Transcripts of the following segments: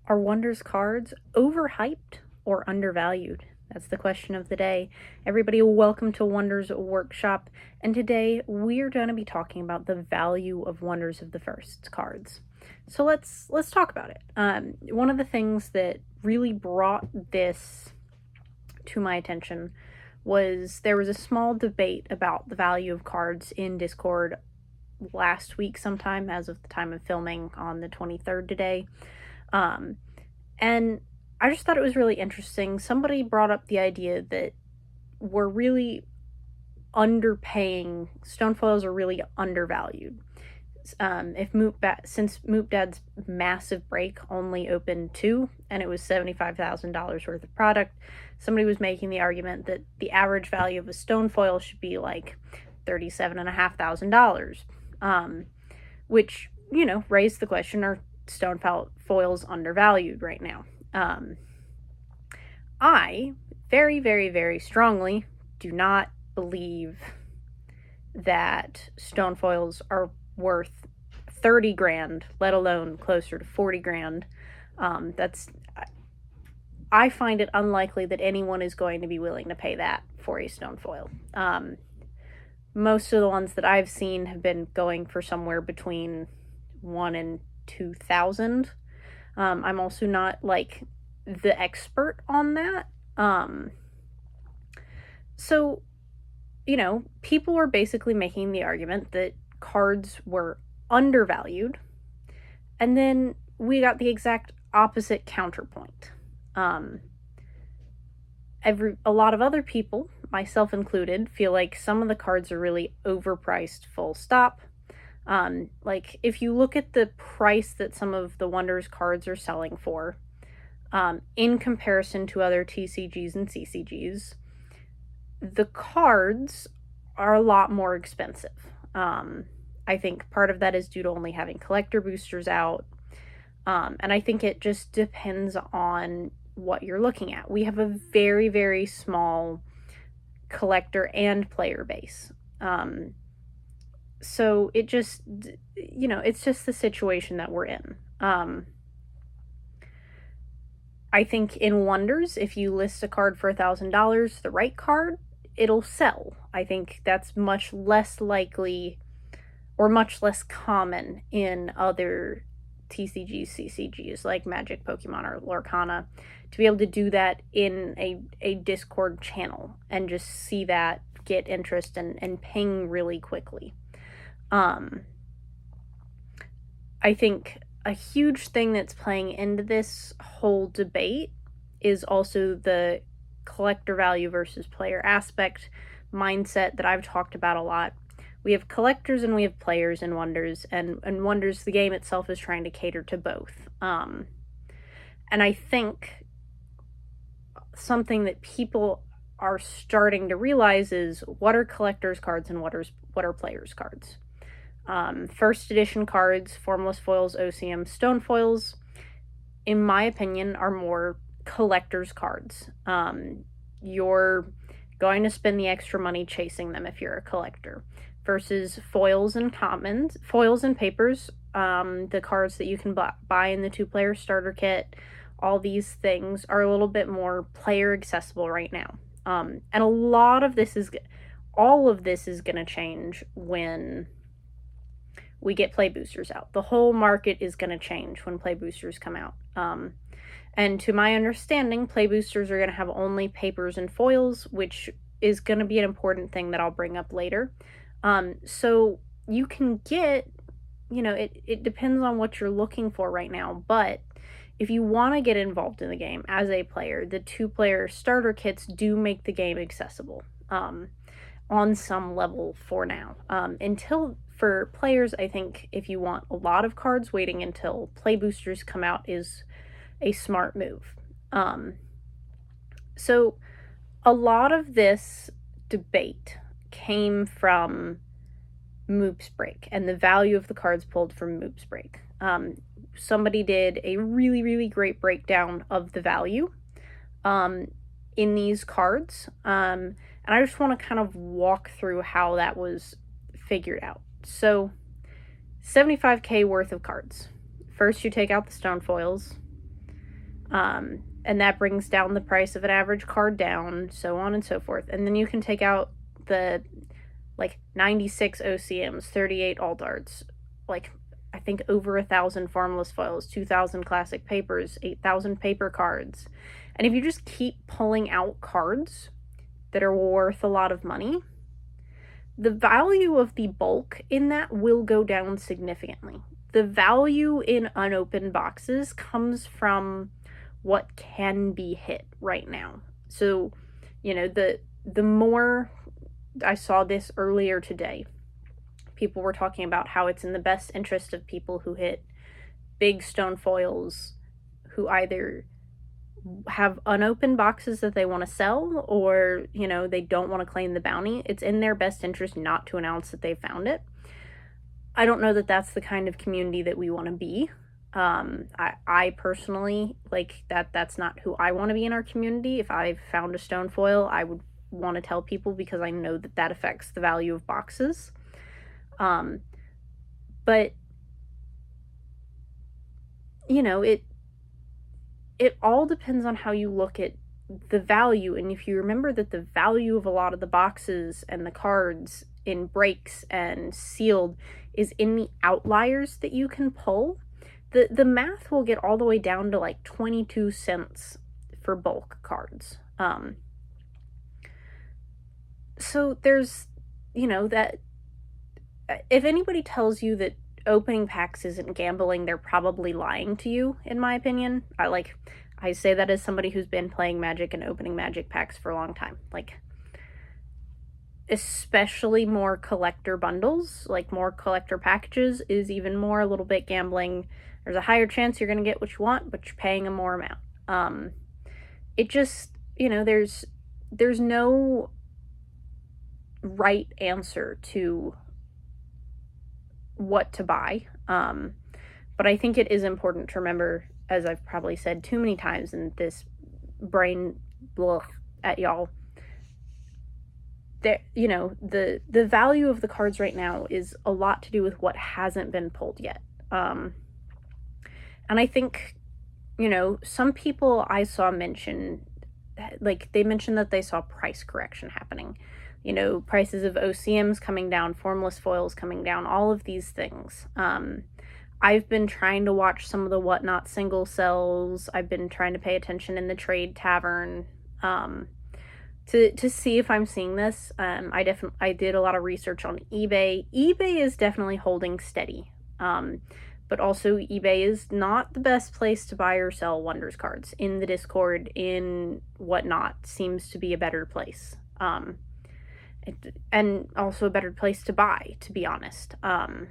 Are Wonders cards overhyped or undervalued? That's the question of the day. Everybody, welcome to Wonders Workshop, and today we're going to be talking about the value of Wonders of the First cards. So let's talk about it. One of the things that really brought this to my attention was there was a small debate about the value of cards in Discord last week sometime, as of the time of filming on the 23rd today. And I just thought it was really interesting. Somebody brought up the idea that we're really underpaying, stone foils are really undervalued. Since Moop Dad's massive break only opened two, and it was $75,000 worth of product, somebody was making the argument that the average value of a stone foil should be like $37,500, which, raised the question, are stone foils undervalued right now? I very, very, very strongly do not believe that stone foils are worth 30 grand, let alone closer to 40 grand. I find it unlikely that anyone is going to be willing to pay that for a stone foil. Most of the ones that I've seen have been going for somewhere between 1 and 2,000. I'm also not like the expert on that. So, people were basically making the argument that cards were undervalued, and then we got the exact opposite counterpoint. A lot of other people, myself included, feel like some of the cards are really overpriced, full stop. Like, if you look at the price that some of the Wonders cards are selling for, in comparison to other TCGs and CCGs, the cards are a lot more expensive. I think part of that is due to only having collector boosters out, and I think it just depends on what you're looking at. We have a very, very small collector and player base. So it just, it's just the situation that we're in. I think in Wonders, if you list a card for $1,000, the right card, it'll sell. I think that's much less likely or much less common in other TCGs, CCGs like Magic, Pokemon, or Lorcana, to be able to do that in a Discord channel and just see that get interest and ping really quickly. I think a huge thing that's playing into this whole debate is also the collector value versus player aspect mindset that I've talked about a lot. We have collectors and we have players in Wonders, and Wonders, the game itself, is trying to cater to both. And I think something that people are starting to realize is what are collectors cards and what are players cards. First edition cards, formless foils, OCM, stone foils, in my opinion, are more collector's cards. You're going to spend the extra money chasing them if you're a collector, versus foils and papers, the cards that you can buy in the 2-player starter kit. All these things are a little bit more player accessible right now. And all of this is going to change when we get play boosters out. The whole market is going to change when play boosters come out. And to my understanding, play boosters are going to have only papers and foils, which is going to be an important thing that I'll bring up later. So you can get, it depends on what you're looking for right now, but if you want to get involved in the game as a player, the 2-player starter kits do make the game accessible on some level for now. For players, I think if you want a lot of cards, waiting until play boosters come out is a smart move. So a lot of this debate came from Moop's break and the value of the cards pulled from Moop's break. Somebody did a really, really great breakdown of the value in these cards, and I just want to kind of walk through how that was figured out. So, 75k worth of cards. First, you take out the stone foils. And that brings down the price of an average card down, so on and so forth. And then you can take out the 96 OCMs, 38 alt arts, I think over 1,000 formless foils, 2,000 classic papers, 8,000 paper cards. And if you just keep pulling out cards that are worth a lot of money, the value of the bulk in that will go down significantly. The value in unopened boxes comes from what can be hit right now. So, the more I saw this earlier today, people were talking about how it's in the best interest of people who hit big stone foils, who either have unopened boxes that they want to sell, or they don't want to claim the bounty. It's in their best interest not to announce that they found it. I don't know that that's the kind of community that we want to be. I personally, that's not who I want to be in our community. If I found a stone foil, I would want to tell people, because I know that affects the value of boxes. But it all depends on how you look at the value. And if you remember that the value of a lot of the boxes and the cards in breaks and sealed is in the outliers that you can pull, the math will get all the way down to 22 cents for bulk cards. So there's, that if anybody tells you that opening packs isn't gambling, they're probably lying to you, in my opinion. I say that as somebody who's been playing Magic and opening Magic packs for a long time. Especially more collector bundles, more collector packages, is even more a little bit gambling. There's a higher chance you're going to get what you want, but you're paying a more amount. It just, there's no right answer to what to buy. But I think it is important to remember, as I've probably said too many times in this brain blah at y'all, that the value of the cards right now is a lot to do with what hasn't been pulled yet. And I think, some people I saw mention, they mentioned that they saw price correction happening. Prices of OCMs coming down, formless foils coming down, all of these things. I've been trying to watch some of the Whatnot single sells. I've been trying to pay attention in the trade tavern to see if I'm seeing this. I did a lot of research on eBay. eBay is definitely holding steady. But also eBay is not the best place to buy or sell Wonders cards. In the Discord, in Whatnot, seems to be a better place. And also a better place to buy, to be honest. I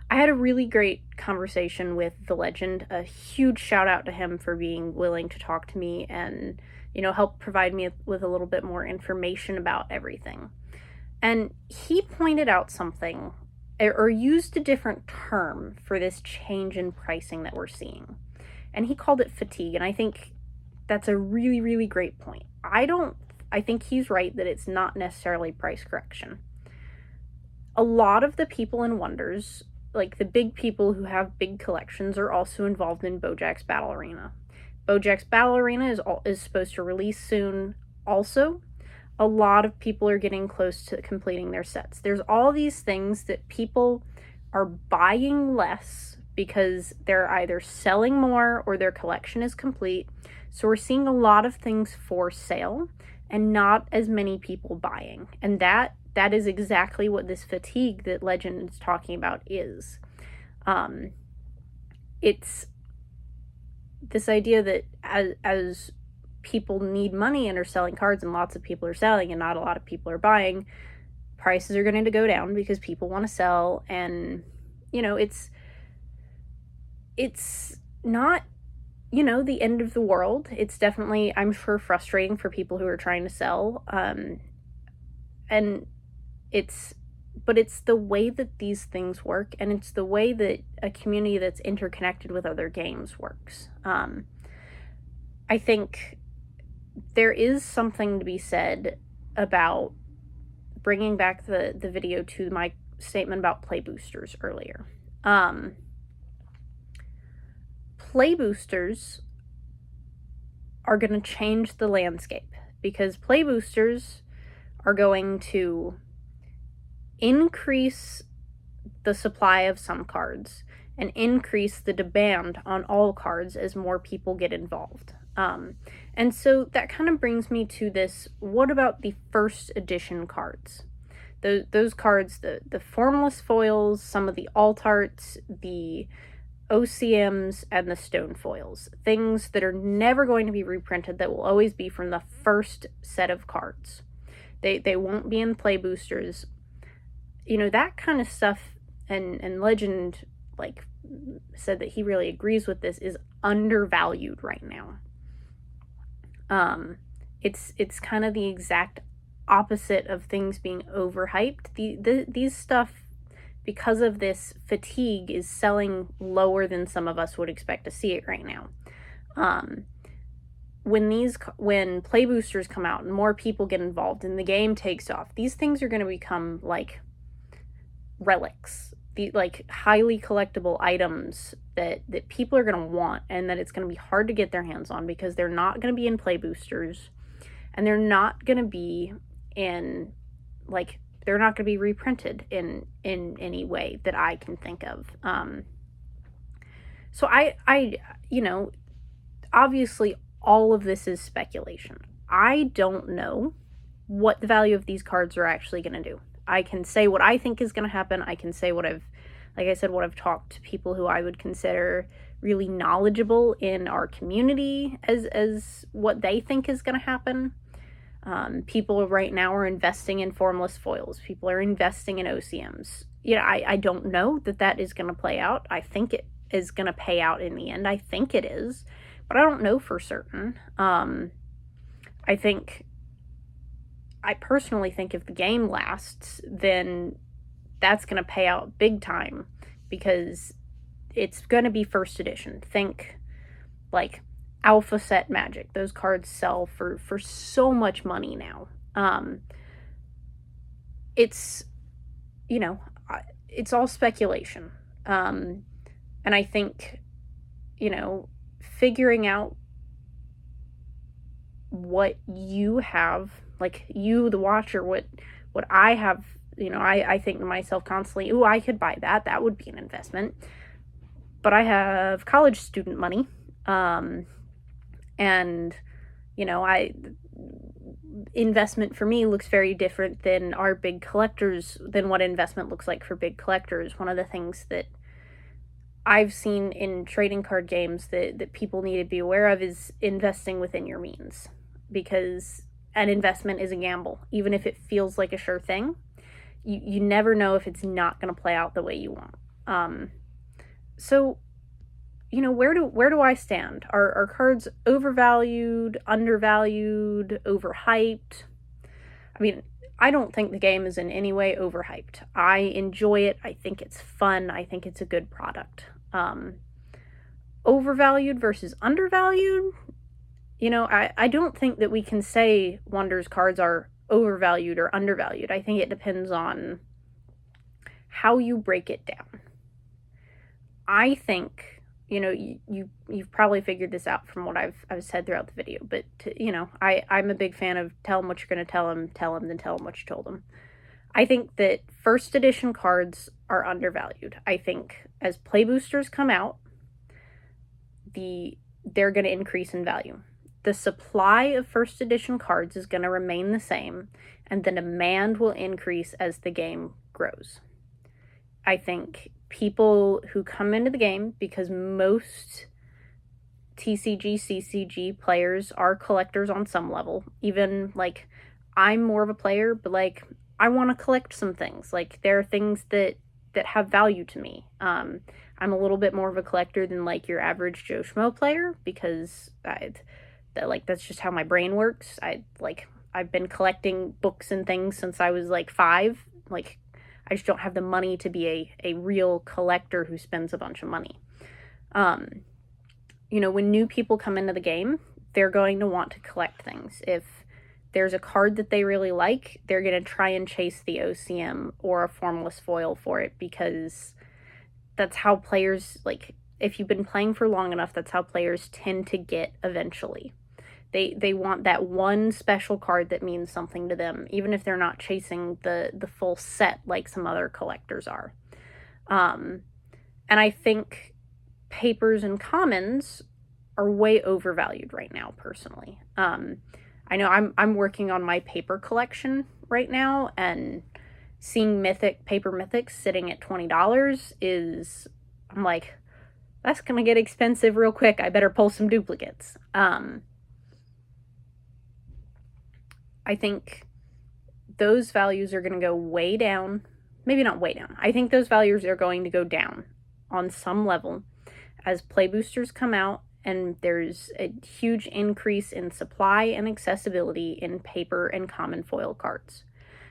had a really great conversation with The Legend. A huge shout out to him for being willing to talk to me and, help provide me with a little bit more information about everything. And he pointed out something, or used a different term for this change in pricing that we're seeing. And he called it fatigue. And I think that's a really, really great point. I think he's right that it's not necessarily price correction. A lot of the people in Wonders, the big people who have big collections, are also involved in Bojack's Battle Arena. Bojack's Battle Arena is supposed to release soon also. A lot of people are getting close to completing their sets. There's all these things that people are buying less because they're either selling more or their collection is complete. So we're seeing a lot of things for sale and not as many people buying. And that is exactly what this fatigue that Legend is talking about is. It's this idea that as people need money and are selling cards, and lots of people are selling and not a lot of people are buying, prices are going to go down because people want to sell. And it's not the end of the world. It's definitely, I'm sure, frustrating for people who are trying to sell. But it's the way that these things work, and it's the way that a community that's interconnected with other games works. I think there is something to be said about bringing back the video to my statement about play boosters earlier. play boosters are going to change the landscape, because play boosters are going to increase the supply of some cards and increase the demand on all cards as more people get involved. And so that kind of brings me to this: what about the first edition cards? Those cards, the formless foils, some of the alt arts, the OCMs, and the stone foils, things that are never going to be reprinted, that will always be from the first set of cards. They won't be in play boosters. That kind of stuff, and Legend said that he really agrees with this, is undervalued right now. It's kind of the exact opposite of things being overhyped. These stuff, because of this fatigue, is selling lower than some of us would expect to see it right now. When play boosters come out and more people get involved and the game takes off, these things are going to become like relics, highly collectible items that people are going to want, and that it's going to be hard to get their hands on, because they're not going to be in play boosters, and they're not going to be in they're not going to be reprinted in any way that I can think of. So I obviously all of this is speculation. I don't know what the value of these cards are actually going to do. I can say what I think is going to happen. I can say what I've talked to people who I would consider really knowledgeable in our community as what they think is going to happen. People right now are investing in formless foils. People are investing in OCMs. I don't know that is going to play out. I think it is going to pay out in the end. I think it is, but I don't know for certain. I personally think if the game lasts, then that's going to pay out big time, because it's going to be first edition. Think alpha set Magic. Those cards sell for so much money now. It's all speculation. And I think, figuring out what you have, you, the watcher, what I have, I think to myself constantly, ooh, I could buy that. That would be an investment. But I have college student money. And investment for me looks very different than what investment looks like for big collectors. One of the things that I've seen in trading card games that people need to be aware of is investing within your means, because an investment is a gamble. Even if it feels like a sure thing, you never know if it's not going to play out the way you want. So where do I stand? Are cards overvalued, undervalued, overhyped? I mean, I don't think the game is in any way overhyped. I enjoy it. I think it's fun. I think it's a good product. Overvalued versus undervalued? I don't think that we can say Wonder's cards are overvalued or undervalued. I think it depends on how you break it down. I think, you've probably figured this out from what I've said throughout the video, but I'm a big fan of tell them what you're going to tell them, then tell them what you told them. I think that first edition cards are undervalued. I think as play boosters come out, they're going to increase in value. The supply of first edition cards is going to remain the same, and the demand will increase as the game grows. I think people who come into the game, because most TCG, CCG players are collectors on some level. Even I'm more of a player, but I want to collect some things. There are things that have value to me. I'm a little bit more of a collector than your average Joe Schmo player, because that's just how my brain works. I've been collecting books and things since I was 5. I just don't have the money to be a real collector who spends a bunch of money. When new people come into the game, they're going to want to collect things. If there's a card that they really like, they're going to try and chase the OCM or a formless foil for it, because that's how players if you've been playing for long enough, that's how players tend to get eventually. They want that one special card that means something to them, even if they're not chasing the full set like some other collectors are. And I think papers and commons are way overvalued right now, personally. I know I'm working on my paper collection right now, and seeing paper mythics sitting at $20 is, I'm like, that's gonna get expensive real quick. I better pull some duplicates. I think those values are gonna go way down. Maybe not way down. I think those values are going to go down on some level as play boosters come out and there's a huge increase in supply and accessibility in paper and common foil cards.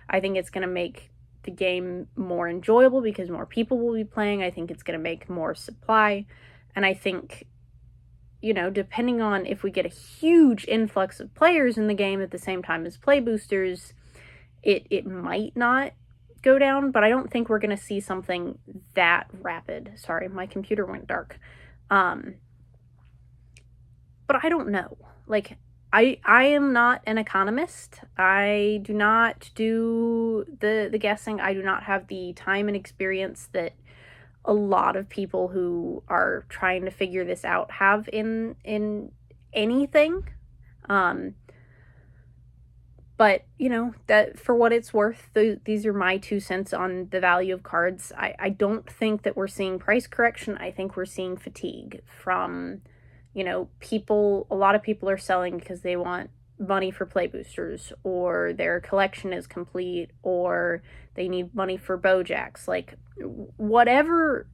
I think it's going to make the game more enjoyable because more people will be playing. I think it's going to make more supply. And I think, depending on if we get a huge influx of players in the game at the same time as play boosters, it might not go down, but I don't think we're going to see something that rapid. Sorry, my computer went dark. But I don't know. Like, I am not an economist. I do not do the guessing. I do not have the time and experience that a lot of people who are trying to figure this out have in anything. But, that for what it's worth, these are my 2 cents on the value of cards. I don't think that we're seeing price correction. I think we're seeing fatigue from, people. A lot of people are selling because they want money for play boosters, or their collection is complete, or they need money for Bojacks. Like, whatever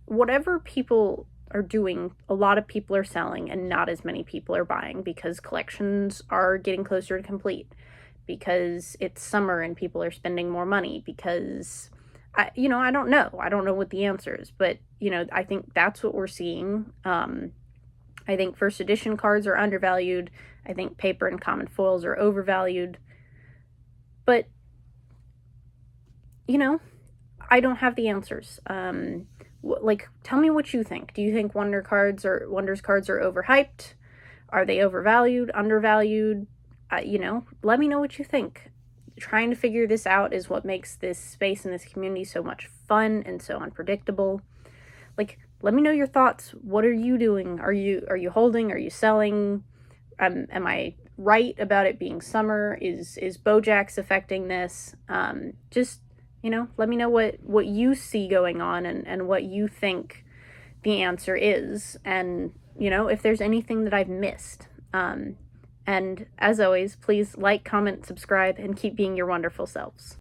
people are doing, a lot of people are selling and not as many people are buying because collections are getting closer to complete, because it's summer and people are spending more money, because I don't know what the answer is, but I think that's what we're seeing. I think first edition cards are undervalued. I think paper and common foils are overvalued. But I don't have the answers. Tell me what you think. Do you think Wonders cards are overhyped? Are they overvalued, undervalued? Let me know what you think. Trying to figure this out is what makes this space and this community so much fun and so unpredictable. Let me know your thoughts. What are you doing? Are you holding? Are you selling? Am I right about it being summer? Is Bojacks affecting this? Just, let me know what you see going on and what you think the answer is. And, if there's anything that I've missed. And as always, please like, comment, subscribe, and keep being your wonderful selves.